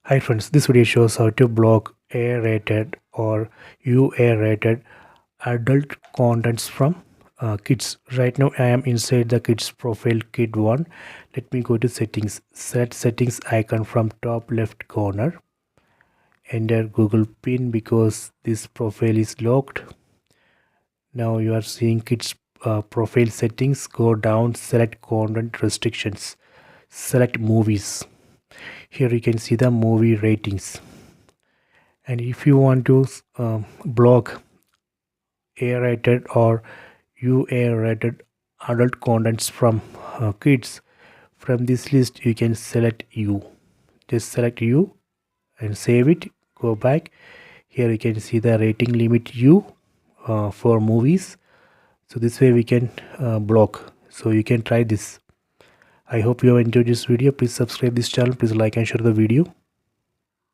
Hi friends, this video shows how to block A-rated or UA-rated adult contents from kids. Right now I am inside the kids profile kid 1. Let me go to settings. Select settings icon from top left corner. Enter Google PIN because this profile is locked. Now you are seeing kids profile settings. Go down, select content restrictions. Select movies. Here you can see the movie ratings, and if you want to block A-rated or UA-rated adult contents from kids, from this list you can select U. Just select U and save it. Go back. Here you can see the rating limit U for movies. So this way we can block. So you can try this. I hope you have enjoyed this video. Please subscribe this channel. Please like and share the video.